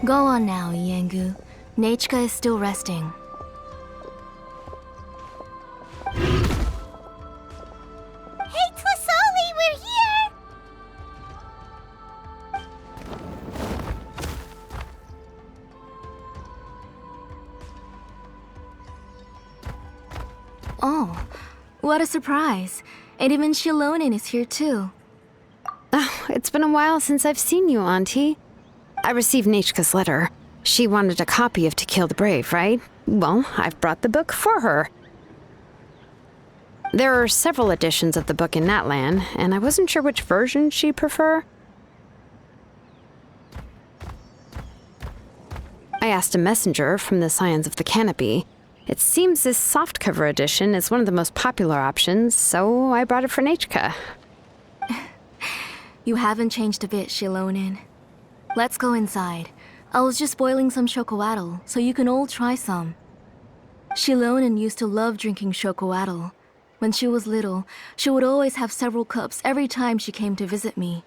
Go on now, Iengu. Nechka is still resting. Hey, Twisoli, we're here! Oh, what a surprise. And even Xilonen is here too. Oh, it's been a while since I've seen you, Auntie. I received Nechka's letter. She wanted a copy of To Kill the Brave, right? Well, I've brought the book for her. There are several editions of the book in Natlan, and I wasn't sure which version she'd prefer. I asked a messenger from the Scions of the Canopy. It seems this softcover edition is one of the most popular options, so I brought it for Nechka. You haven't changed a bit, Xilonen. Let's go inside. I was just boiling some chocoatl, so you can all try some. Xilonen used to love drinking chocoatl. When she was little, she would always have several cups every time she came to visit me.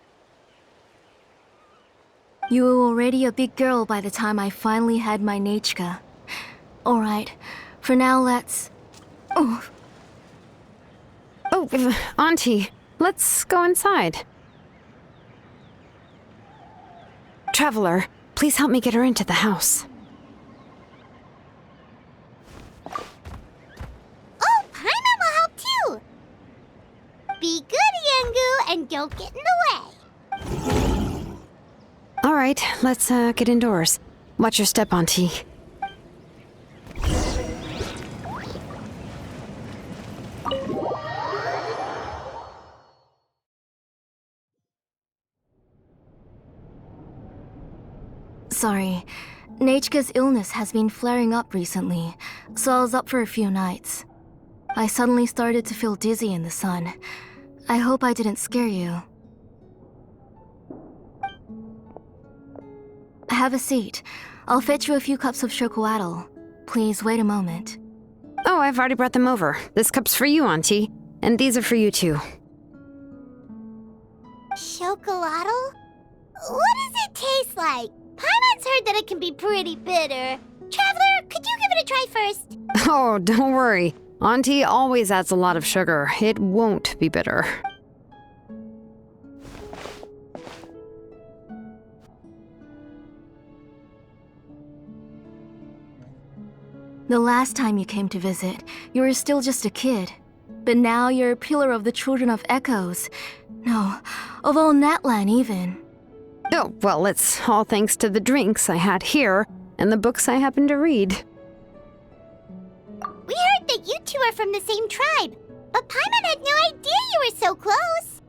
You were already a big girl by the time I finally had my Nechka. Alright, for now let's... Oh, Auntie, let's go inside. Traveler, please help me get her into the house. Oh, Paimon will help too! Be good, Iengu, and don't get in the way. All right, let's get indoors. Watch your step, Auntie. sorry. Nechka's illness has been flaring up recently, so I was up for a few nights. I suddenly started to feel dizzy in the sun. I hope I didn't scare you. Have a seat. I'll fetch you a few cups of chocoatl. Please wait a moment. Oh, I've already brought them over. This cup's for you, Auntie. And these are for you, too. Chocolatl? What does it taste like? Paimon's heard that it can be pretty bitter. Traveler, could you give it a try first? Oh, don't worry. Auntie always adds a lot of sugar. It won't be bitter. The last time you came to visit, you were still just a kid. But now you're a pillar of the Children of Echoes. No, of all Natlan even. Oh, well, it's all thanks to the drinks I had here and the books I happened to read. We heard that you two are from the same tribe, but Paimon had no idea you were so close.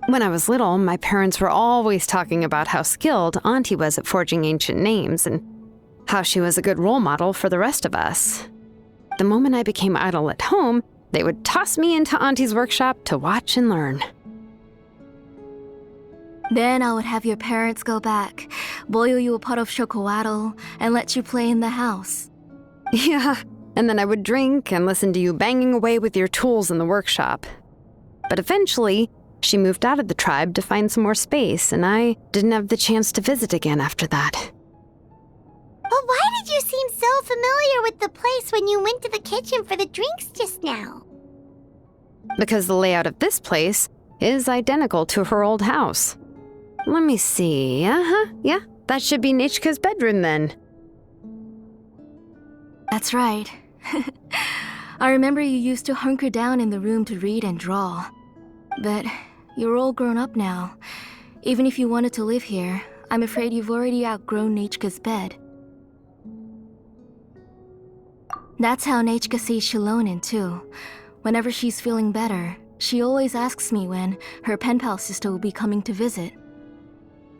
When I was little, my parents were always talking about how skilled Auntie was at forging ancient names and how she was a good role model for the rest of us. The moment I became idle at home, they would toss me into Auntie's workshop to watch and learn. Then I would have your parents go back, boil you a pot of chocoatl, and let you play in the house. Yeah, and then I would drink and listen to you banging away with your tools in the workshop. But eventually, she moved out of the tribe to find some more space, and I didn't have the chance to visit again after that. But why did you seem so familiar with the place when you went to the kitchen for the drinks just now? Because the layout of this place is identical to her old house. Let me see. Yeah, that should be Nechka's bedroom then. That's right. I remember you used to hunker down in the room to read and draw. But you're all grown up now. Even if you wanted to live here, I'm afraid you've already outgrown Nechka's bed. That's how Nechka sees Xilonen too. Whenever she's feeling better, she always asks me when her pen pal sister will be coming to visit.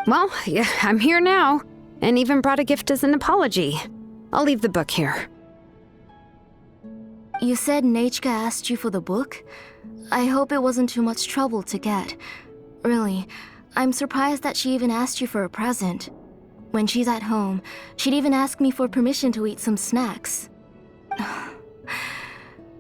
Well, yeah, I'm here now, and even brought a gift as an apology. I'll leave the book here. You said Nechka asked you for the book? I hope it wasn't too much trouble to get. Really, I'm surprised that she even asked you for a present. When she's at home, she'd even ask me for permission to eat some snacks.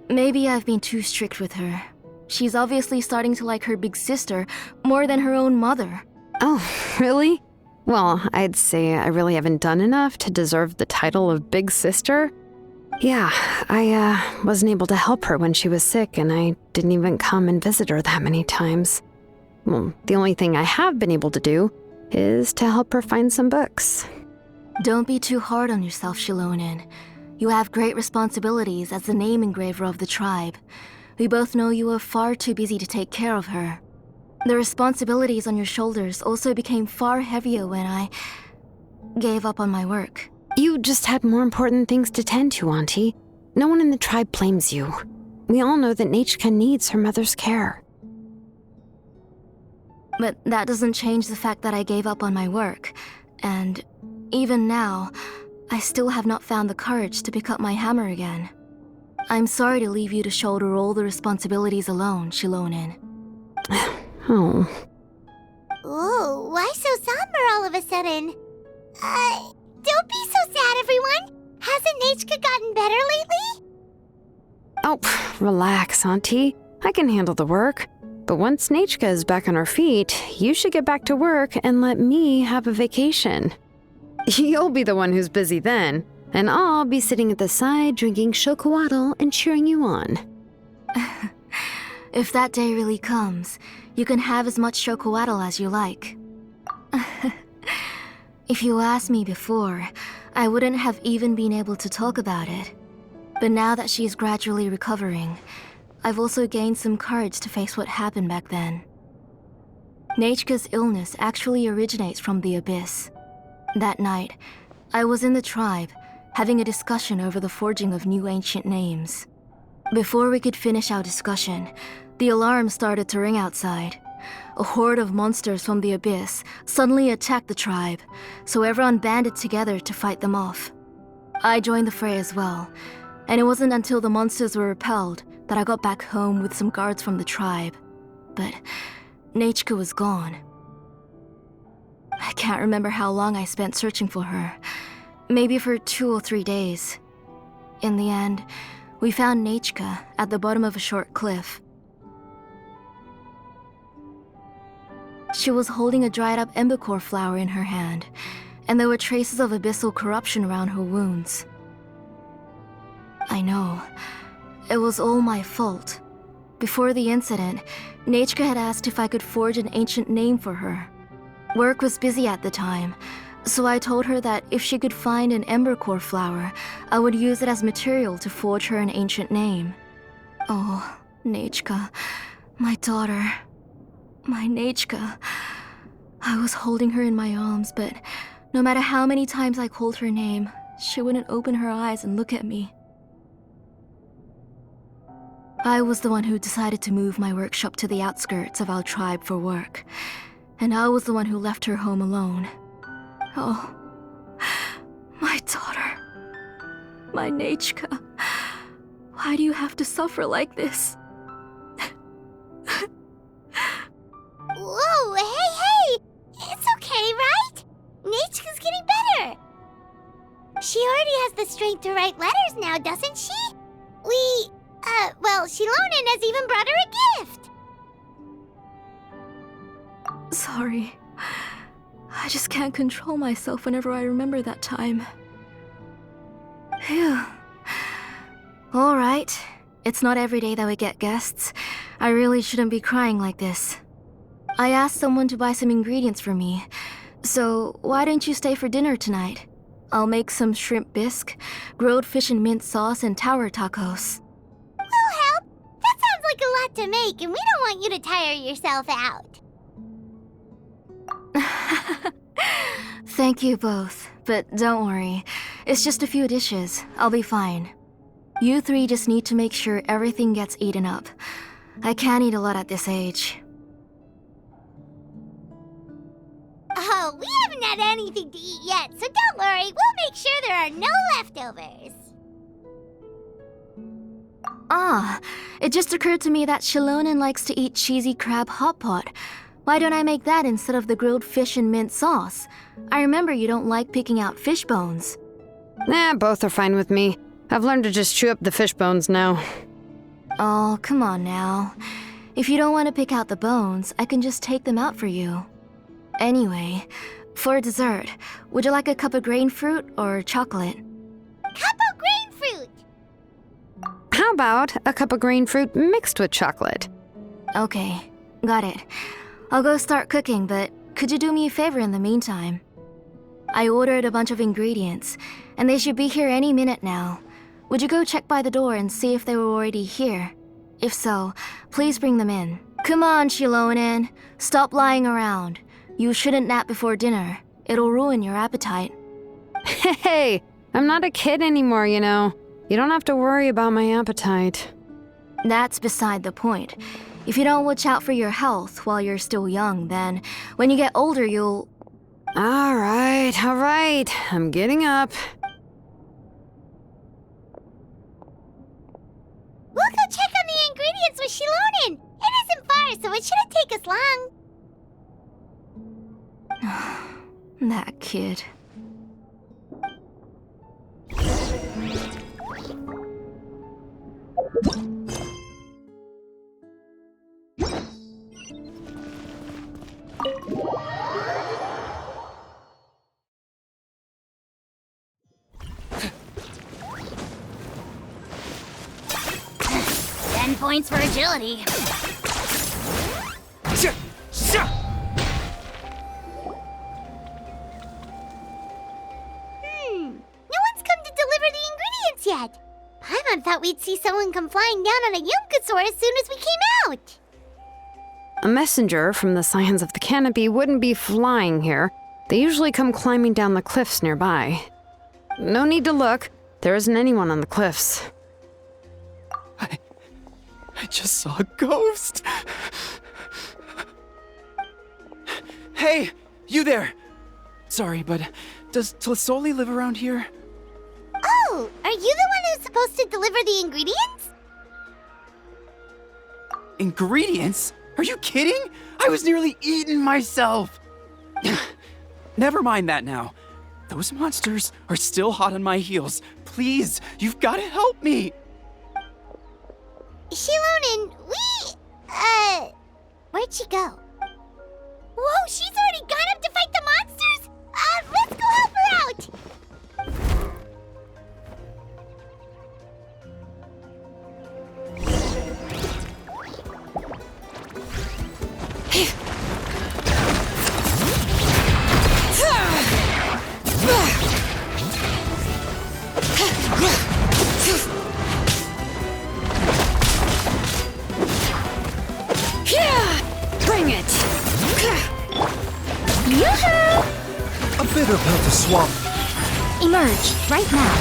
Maybe I've been too strict with her. She's obviously starting to like her big sister more than her own mother. Oh, really? Well, I'd say I really haven't done enough to deserve the title of Big Sister. Yeah, I wasn't able to help her when she was sick, and I didn't even come and visit her that many times. Well, the only thing I have been able to do is to help her find some books. Don't be too hard on yourself, Xilonen. You have great responsibilities as the name engraver of the tribe. We both know you are far too busy to take care of her. The responsibilities on your shoulders also became far heavier when I gave up on my work. You just had more important things to tend to, Auntie. No one in the tribe blames you. We all know that Nechka needs her mother's care. But that doesn't change the fact that I gave up on my work. And even now, I still have not found the courage to pick up my hammer again. I'm sorry to leave you to shoulder all the responsibilities alone, Xilonen. Oh. Ooh, why so somber all of a sudden? Don't be so sad, everyone. Hasn't Nechka gotten better lately? Oh, relax, Auntie. I can handle the work. But once Nechka is back on her feet, you should get back to work and let me have a vacation. You'll be the one who's busy then, and I'll be sitting at the side drinking chocolatl and cheering you on. If that day really comes, you can have as much chocolatl as you like. If you asked me before, I wouldn't have even been able to talk about it. But now that she's gradually recovering, I've also gained some courage to face what happened back then. Nechka's illness actually originates from the Abyss. That night, I was in the tribe, having a discussion over the forging of new ancient names. Before we could finish our discussion, the alarm started to ring outside. A horde of monsters from the Abyss suddenly attacked the tribe, so everyone banded together to fight them off. I joined the fray as well, and it wasn't until the monsters were repelled that I got back home with some guards from the tribe. But Nechka was gone. I can't remember how long I spent searching for her. Maybe for 2 or 3 days. In the end, we found Nechka at the bottom of a short cliff. She was holding a dried-up embercore flower in her hand, and there were traces of abyssal corruption around her wounds. I know. It was all my fault. Before the incident, Nechka had asked if I could forge an ancient name for her. Work was busy at the time, so I told her that if she could find an embercore flower, I would use it as material to forge her an ancient name. Oh, Nechka, my daughter. My Nechka. I was holding her in my arms, but no matter how many times I called her name, she wouldn't open her eyes and look at me. I was the one who decided to move my workshop to the outskirts of our tribe for work, and I was the one who left her home alone. Oh, my daughter. My Nechka. Why do you have to suffer like this? Whoa, hey! It's okay, right? Nechka's getting better. She already has the strength to write letters now, doesn't she? Xilonen has even brought her a gift. Sorry. I just can't control myself whenever I remember that time. Phew. Alright. It's not every day that we get guests. I really shouldn't be crying like this. I asked someone to buy some ingredients for me, so why don't you stay for dinner tonight? I'll make some shrimp bisque, grilled fish and mint sauce, and tower tacos. We'll help. That sounds like a lot to make, and we don't want you to tire yourself out. Thank you both, but don't worry. It's just a few dishes. I'll be fine. You three just need to make sure everything gets eaten up. I can't eat a lot at this age. Oh, we haven't had anything to eat yet, so don't worry. We'll make sure there are no leftovers. Ah, it just occurred to me that Xilonen likes to eat cheesy crab hot pot. Why don't I make that instead of the grilled fish and mint sauce? I remember you don't like picking out fish bones. Both are fine with me. I've learned to just chew up the fish bones now. Oh, come on now. If you don't want to pick out the bones, I can just take them out for you. Anyway, for dessert, would you like a cup of grain fruit or chocolate? Cup of grain fruit! How about a cup of green fruit mixed with chocolate? Okay, got it. I'll go start cooking, but could you do me a favor in the meantime? I ordered a bunch of ingredients, and they should be here any minute now. Would you go check by the door and see if they were already here? If so, please bring them in. Come on, Xilonen. Stop lying around. You shouldn't nap before dinner. It'll ruin your appetite. Hey, I'm not a kid anymore, you know. You don't have to worry about my appetite. That's beside the point. If you don't watch out for your health while you're still young, then when you get older, you'll... All right. I'm getting up. We'll go check on the ingredients with Xilonen. It isn't far, so it shouldn't take us long. That kid. Points for agility. No one's come to deliver the ingredients yet. Paimon thought we'd see someone come flying down on a Yunkasaur as soon as we came out. A messenger from the Scions of the Canopy wouldn't be flying here. They usually come climbing down the cliffs nearby. No need to look. There isn't anyone on the cliffs. I just saw a ghost. Hey, you there. Sorry, but does Tlisoli live around here? Oh, are you the one who's supposed to deliver the ingredients? Ingredients? Are you kidding? I was nearly eaten myself. Never mind that now. Those monsters are still hot on my heels. Please, you've got to help me. Xilonen, where'd she go? Whoa, she's already gone up to fight the monsters? Let's go help her out! Bring it! Yoo-hoo! A bitter pill to swallow. Emerge, right now.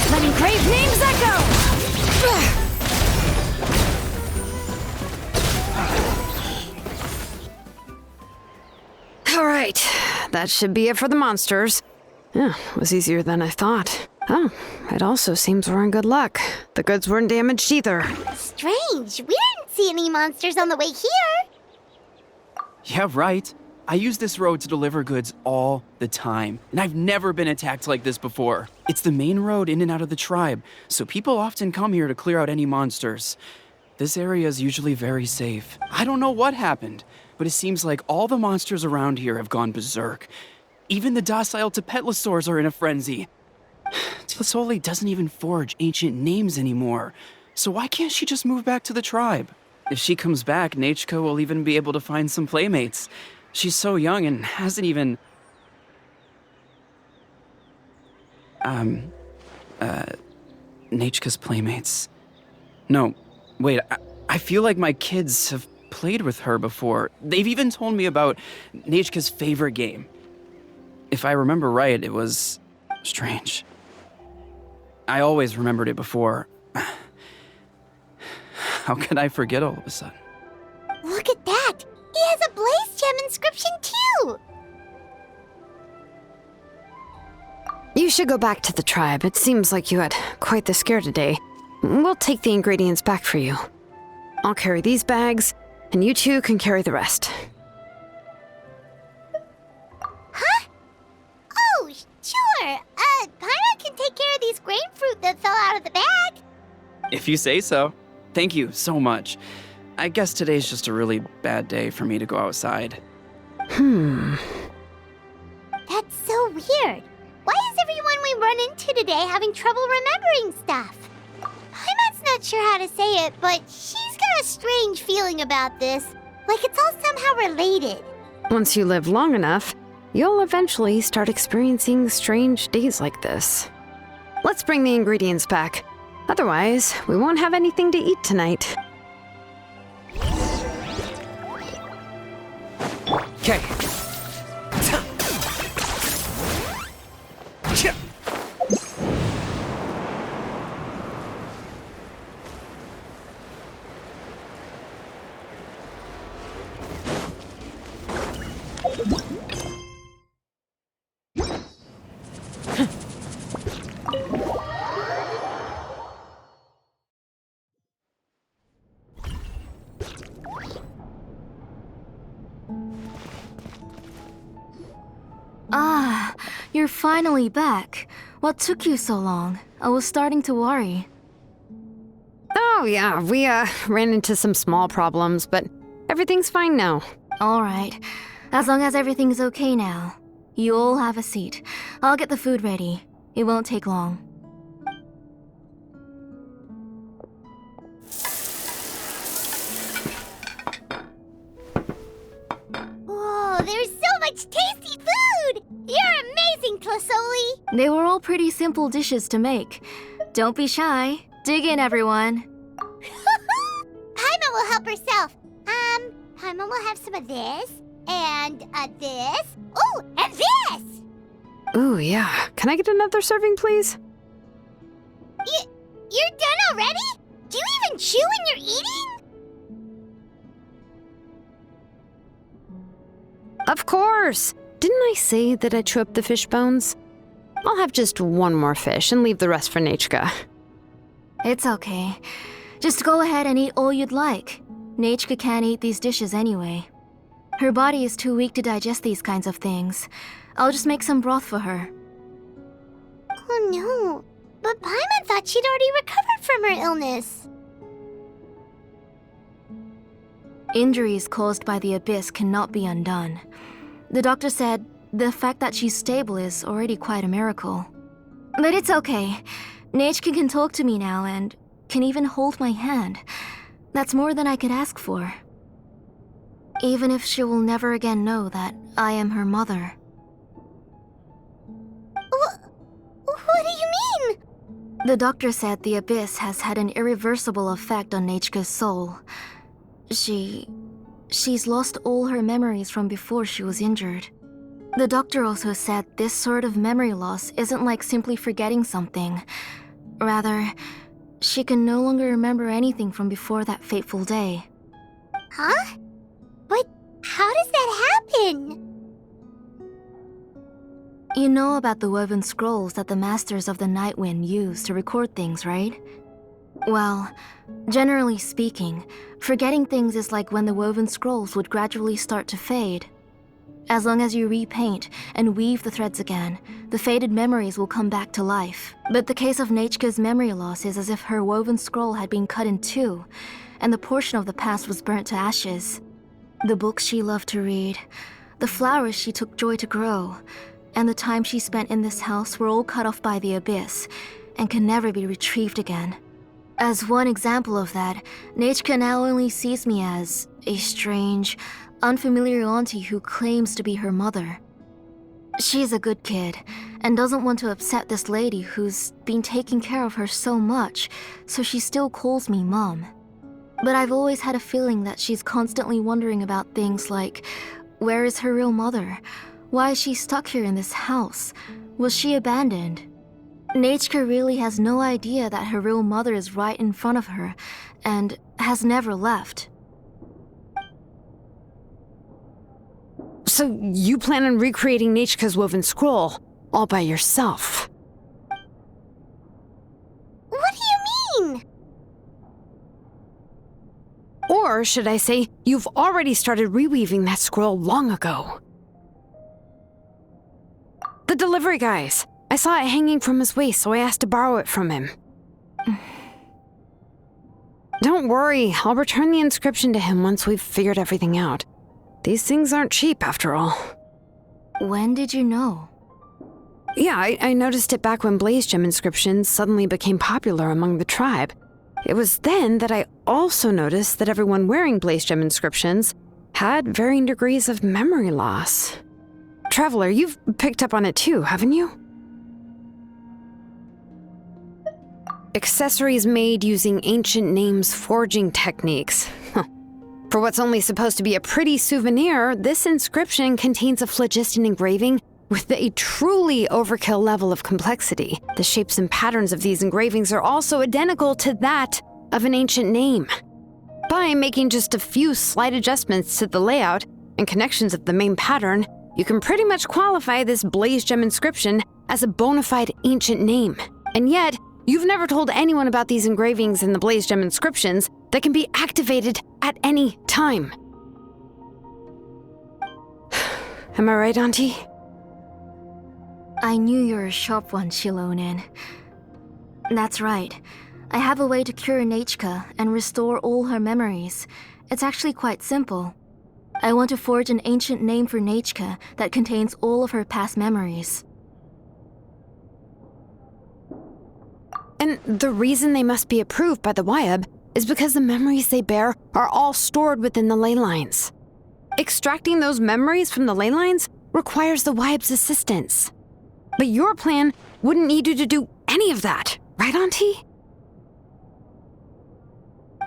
Let engraved names echo! All right, that should be it for the monsters. Yeah, it was easier than I thought. Oh, it also seems we're in good luck. The goods weren't damaged either. Strange, we didn't see any monsters on the way here. Yeah, right. I use this road to deliver goods all the time, and I've never been attacked like this before. It's the main road in and out of the tribe, so people often come here to clear out any monsters. This area is usually very safe. I don't know what happened, but it seems like all the monsters around here have gone berserk. Even the docile Tepetlosaurs are in a frenzy. Tlisoli doesn't even forge ancient names anymore, so why can't she just move back to the tribe? If she comes back, Nachka will even be able to find some playmates. She's so young and hasn't even... Nachka's playmates. No, wait, I feel like my kids have played with her before. They've even told me about Nachka's favorite game. If I remember right, it was strange. I always remembered it before. How could I forget all of a sudden? Look at that! He has a Blaze Gem inscription too! You should go back to the tribe. It seems like you had quite the scare today. We'll take the ingredients back for you. I'll carry these bags, and you two can carry the rest. Huh? Oh, sure. Paimon can take care of these grain fruit that fell out of the bag. If you say so. Thank you so much. I guess today's just a really bad day for me to go outside. That's so weird. Why is everyone we run into today having trouble remembering stuff? Paimon's not sure how to say it, but she's got a strange feeling about this. Like it's all somehow related. Once you live long enough, you'll eventually start experiencing strange days like this. Let's bring the ingredients back. Otherwise, we won't have anything to eat tonight. Okay. Ah, you're finally back. What took you so long? I was starting to worry. Oh yeah, we ran into some small problems, but everything's fine now. All right. As long as everything's okay now. You all have a seat. I'll get the food ready. It won't take long. Whoa, there's so much tasty food! You're amazing, Tlasoli! They were all pretty simple dishes to make. Don't be shy. Dig in, everyone. Paimon will help herself. Paimon will have some of this, and this. Oh, and this! Ooh, yeah. Can I get another serving, please? You're done already? Do you even chew when you're eating? Of course! Didn't I say that I chew up the fish bones? I'll have just one more fish and leave the rest for Nechka. It's okay. Just go ahead and eat all you'd like. Nechka can't eat these dishes anyway. Her body is too weak to digest these kinds of things. I'll just make some broth for her. Oh no, but Paimon thought she'd already recovered from her illness. Injuries caused by the abyss cannot be undone. The doctor said the fact that she's stable is already quite a miracle. But it's okay. Nechka can talk to me now and can even hold my hand. That's more than I could ask for. Even if she will never again know that I am her mother. What do you mean? The doctor said the abyss has had an irreversible effect on Nechka's soul. She's lost all her memories from before she was injured. The doctor also said this sort of memory loss isn't like simply forgetting something. Rather, she can no longer remember anything from before that fateful day. Huh? But how does that happen? You know about the woven scrolls that the Masters of the Night Wind use to record things, right? Well, generally speaking, forgetting things is like when the woven scrolls would gradually start to fade. As long as you repaint and weave the threads again, the faded memories will come back to life. But the case of Nechka's memory loss is as if her woven scroll had been cut in two, and the portion of the past was burnt to ashes. The books she loved to read, the flowers she took joy to grow, and the time she spent in this house were all cut off by the abyss, and can never be retrieved again. As one example of that, Nechka now only sees me as a strange, unfamiliar auntie who claims to be her mother. She's a good kid, and doesn't want to upset this lady who's been taking care of her so much, so she still calls me Mom. But I've always had a feeling that she's constantly wondering about things like, where is her real mother? Why is she stuck here in this house? Was she abandoned? Nechka really has no idea that her real mother is right in front of her, and has never left. So you plan on recreating Nechka's woven scroll all by yourself? What do you mean? Or should I say, you've already started reweaving that scroll long ago? The delivery guys. I saw it hanging from his waist, so I asked to borrow it from him. Don't worry, I'll return the inscription to him once we've figured everything out. These things aren't cheap, after all. When did you know? Yeah, I noticed it back when Blaze Gem inscriptions suddenly became popular among the tribe. It was then that I also noticed that everyone wearing Blaze Gem inscriptions had varying degrees of memory loss. Traveler, you've picked up on it too, haven't you? Accessories made using ancient names forging techniques. For what's only supposed to be a pretty souvenir, this inscription contains a phlogiston engraving with a truly overkill level of complexity. The shapes and patterns of these engravings are also identical to that of an ancient name. By making just a few slight adjustments to the layout and connections of the main pattern, you can pretty much qualify this Blaze Gem inscription as a bona fide ancient name. And yet, you've never told anyone about these engravings in the Blaze Gem inscriptions that can be activated at any time. Am I right, Auntie? I knew you were a sharp one, Xilonen. That's right. I have a way to cure Nechka and restore all her memories. It's actually quite simple. I want to forge an ancient name for Nechka that contains all of her past memories. And the reason they must be approved by the Wyab is because the memories they bear are all stored within the ley lines. Extracting those memories from the ley lines requires the Wyab's assistance. But your plan wouldn't need you to do any of that, right, Auntie?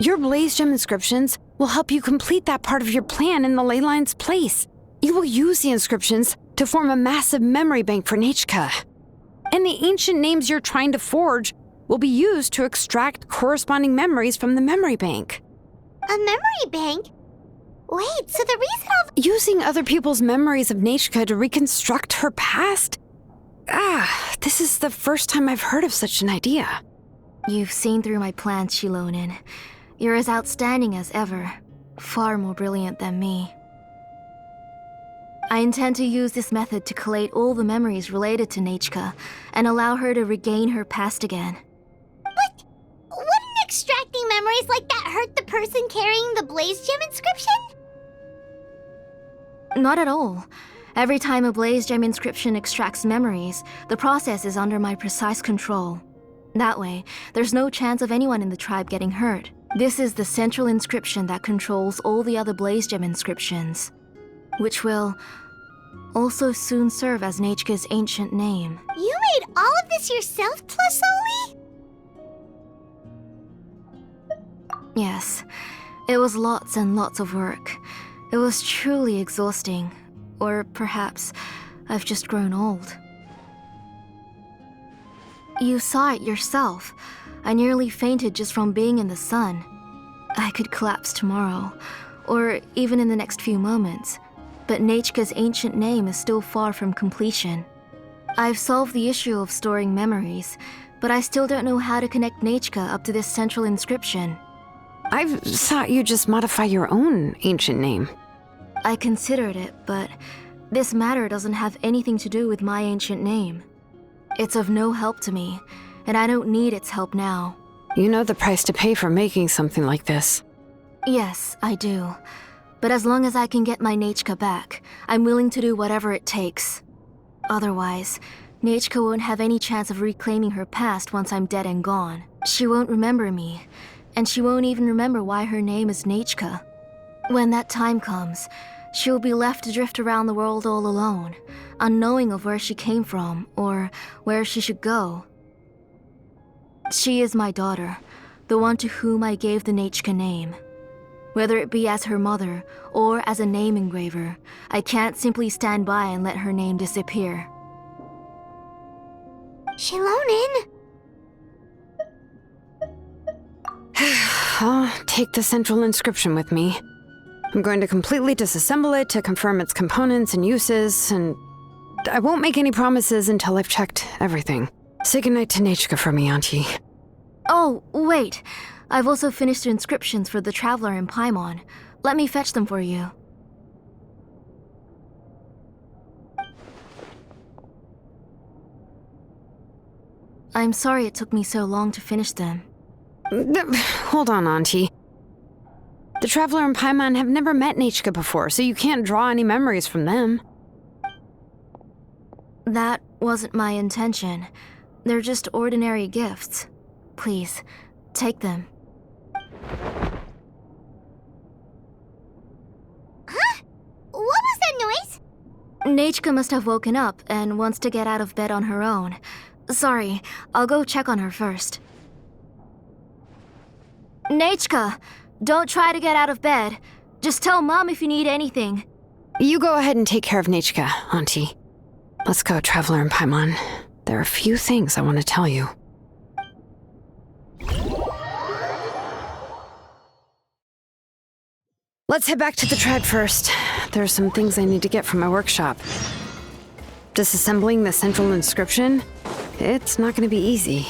Your Blaze Gem inscriptions will help you complete that part of your plan in the ley line's place. You will use the inscriptions to form a massive memory bank for Nechka. And the ancient names you're trying to forge will be used to extract corresponding memories from the memory bank. A memory bank? Wait, so the reason Using other people's memories of Nechka to reconstruct her past? This is the first time I've heard of such an idea. You've seen through my plans, Xilonen. You're as outstanding as ever. Far more brilliant than me. I intend to use this method to collate all the memories related to Nechka and allow her to regain her past again. But wouldn't extracting memories like that hurt the person carrying the Blaze Gem inscription? Not at all. Every time a Blaze Gem inscription extracts memories, the process is under my precise control. That way, there's no chance of anyone in the tribe getting hurt. This is the central inscription that controls all the other Blaze Gem inscriptions, which will also soon serve as Nechka's ancient name. You made all of this yourself, Tlasoli? Yes, it was lots and lots of work. It was truly exhausting. Or perhaps I've just grown old. You saw it yourself. I nearly fainted just from being in the sun. I could collapse tomorrow, or even in the next few moments, but Nechka's ancient name is still far from completion. I've solved the issue of storing memories, but I still don't know how to connect Nechka up to this central inscription. I've thought you just modify your own ancient name. I considered it, but this matter doesn't have anything to do with my ancient name. It's of no help to me, and I don't need its help now. You know the price to pay for making something like this. Yes, I do. But as long as I can get my Nechka back, I'm willing to do whatever it takes. Otherwise, Nechka won't have any chance of reclaiming her past once I'm dead and gone. She won't remember me, and she won't even remember why her name is Nechka. When that time comes, she'll be left to drift around the world all alone, unknowing of where she came from or where she should go. She is my daughter, the one to whom I gave the Nechka name. Whether it be as her mother or as a name engraver, I can't simply stand by and let her name disappear. Xilonen? I'll take the central inscription with me. I'm going to completely disassemble it to confirm its components and uses, and I won't make any promises until I've checked everything. Say goodnight to Nechka for me, Auntie. Oh, wait. I've also finished the inscriptions for the Traveler in Paimon. Let me fetch them for you. I'm sorry it took me so long to finish them. Hold on, Auntie. The Traveler and Paimon have never met Nechka before, so you can't draw any memories from them. That wasn't my intention. They're just ordinary gifts. Please, take them. Huh? What was that noise? Nechka must have woken up and wants to get out of bed on her own. Sorry, I'll go check on her first. Nechka, don't try to get out of bed. Just tell Mom if you need anything. You go ahead and take care of Nechka, Auntie. Let's go, Traveler and Paimon. There are a few things I want to tell you. Let's head back to the tribe first. There are some things I need to get from my workshop. Disassembling the central inscription? It's not going to be easy.